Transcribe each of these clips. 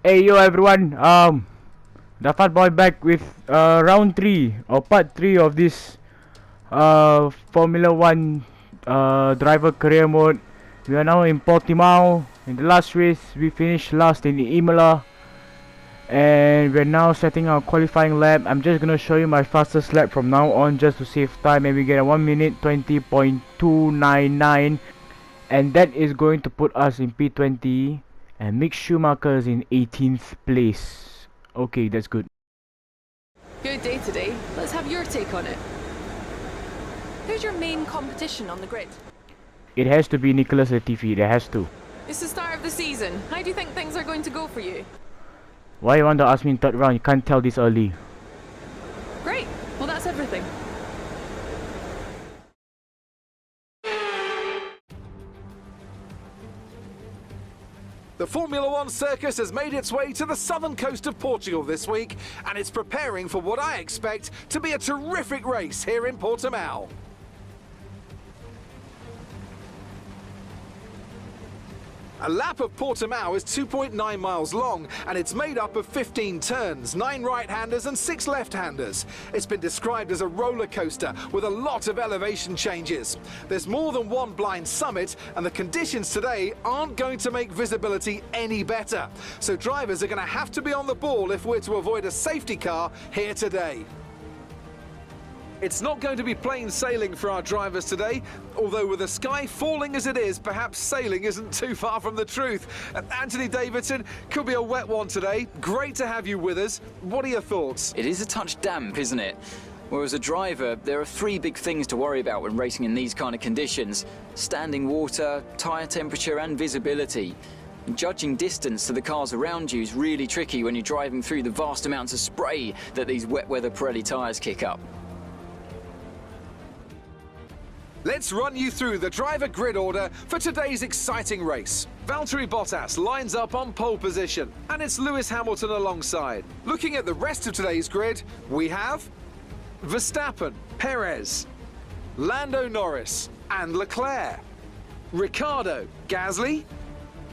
Hey yo everyone, the Fat Boy back with round 3 or part 3 of this Formula 1 driver career mode. We are now in Portimao. In the last race we finished last in Imola, and we're now setting our qualifying lap. I'm just gonna show you my fastest lap from now on just to save time, and we get a 1 minute 20.299, and that is going to put us in P20 and Mick Schumacher is in 18th place. Okay, that's good. Good day today. Let's have your take on it. Who's your main competition on the grid? It has to be Nicholas Latifi. It has to. It's the start of the season. How do you think things are going to go for you? Why you want to ask me in third round? You can't tell this early. Great. Well, that's everything. The Formula One circus has made its way to the southern coast of Portugal this week, and it's preparing for what I expect to be a terrific race here in Portimao. A lap of Portimao is 2.9 miles long, and it's made up of 15 turns, 9 right-handers and 6 left-handers. It's been described as a roller coaster with a lot of elevation changes. There's more than one blind summit, and the conditions today aren't going to make visibility any better. So drivers are going to have to be on the ball if we're to avoid a safety car here today. It's not going to be plain sailing for our drivers today, although with the sky falling as it is, perhaps sailing isn't too far from the truth. Anthony Davidson, could be a wet one today. Great to have you with us. What are your thoughts? It is a touch damp, isn't it? Well, as a driver, there are 3 big things to worry about when racing in these kind of conditions: standing water, tyre temperature and visibility. Judging distance to the cars around you is really tricky when you're driving through the vast amounts of spray that these wet weather Pirelli tyres kick up. Let's run you through the driver grid order for today's exciting race. Valtteri Bottas lines up on pole position, and it's Lewis Hamilton alongside. Looking at the rest of today's grid, we have Verstappen, Perez, Lando Norris and Leclerc, Ricciardo, Gasly,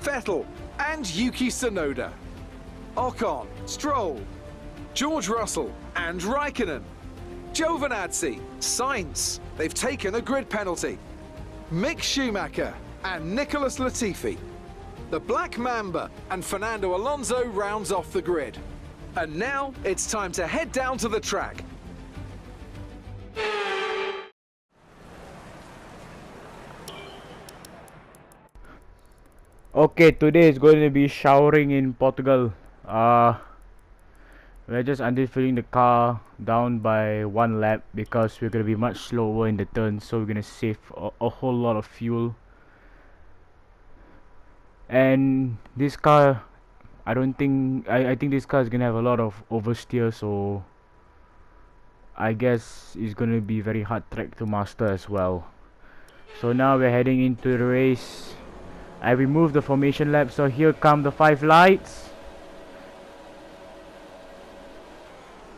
Vettel and Yuki Tsunoda, Ocon, Stroll, George Russell and Raikkonen, Giovinazzi, Sainz, they've taken a grid penalty, Mick Schumacher and Nicholas Latifi. The Black Mamba and Fernando Alonso rounds off the grid. And now it's time to head down to the track. Okay, today is going to be showering in Portugal. We're just filling the car down by 1 lap because we're going to be much slower in the turns, so we're going to save a whole lot of fuel. And this car, I think this car is going to have a lot of oversteer, so I guess it's going to be very hard track to master as well. So now we're heading into the race. I removed the formation lap, so here come the 5 lights.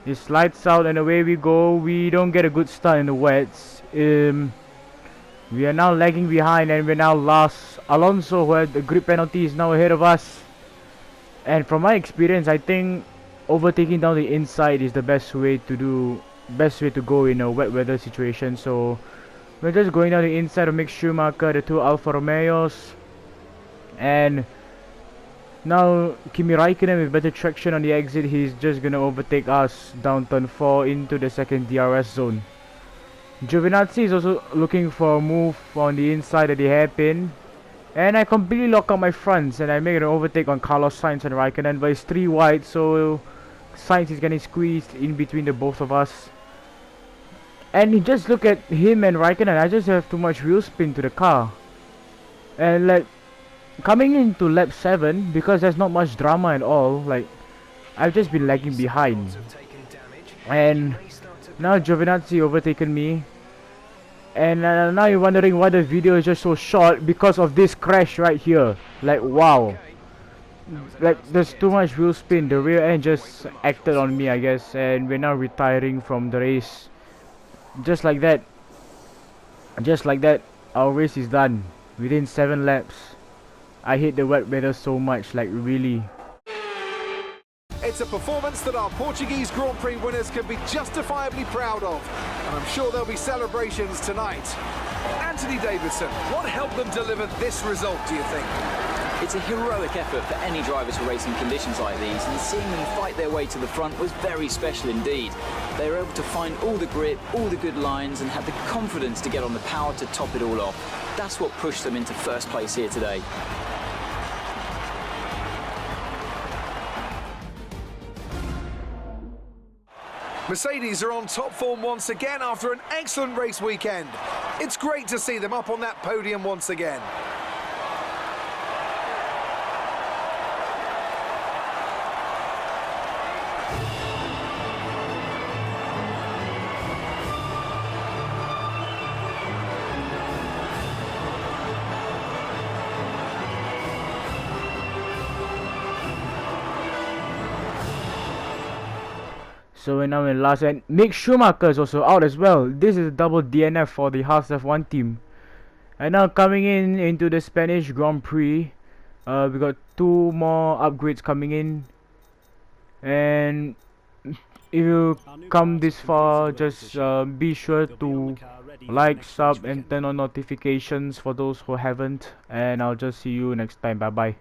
This lights out and away we go. We don't get a good start in the wets. We are now lagging behind and we're now last. Alonso, who had the grid penalty, is now ahead of us. And from my experience, I think overtaking down the inside is the best way to go in a wet weather situation. So we're just going down the inside to make Schumacher, the 2 Alfa Romeos, and now Kimi Raikkonen with better traction on the exit. He's just gonna overtake us down turn 4 into the second DRS zone. Giovinazzi is also looking for a move on the inside of the hairpin, and I completely lock up my fronts and I make an overtake on Carlos Sainz and Raikkonen, but it's 3 wide, so Sainz is getting squeezed in between the both of us. And just look at him and Raikkonen. I just have too much wheel spin to the car, and like coming into lap 7, because there's not much drama at all, like I've just been lagging behind, and now Giovinazzi overtaken me, and now you're wondering why the video is just so short, because of this crash right here. Like wow, like there's too much wheel spin. The rear end just acted on me, I guess, and we're now retiring from the race. Just like that, our race is done within 7 laps. I hate the wet weather so much, like really. It's a performance that our Portuguese Grand Prix winners can be justifiably proud of, and I'm sure there'll be celebrations tonight. Anthony Davidson, what helped them deliver this result, do you think? It's a heroic effort for any driver to race in conditions like these, and seeing them fight their way to the front was very special indeed. They were able to find all the grip, all the good lines, and had the confidence to get on the power to top it all off. That's what pushed them into first place here today. Mercedes are on top form once again after an excellent race weekend. It's great to see them up on that podium once again. So we're now in last, and Mick Schumacher is also out as well. This is a double DNF for the Haas F1 team. And now coming in into the Spanish Grand Prix, we got 2 more upgrades coming in. And if you come this far, just be sure to like, sub, and turn on notifications for those who haven't. And I'll just see you next time. Bye bye.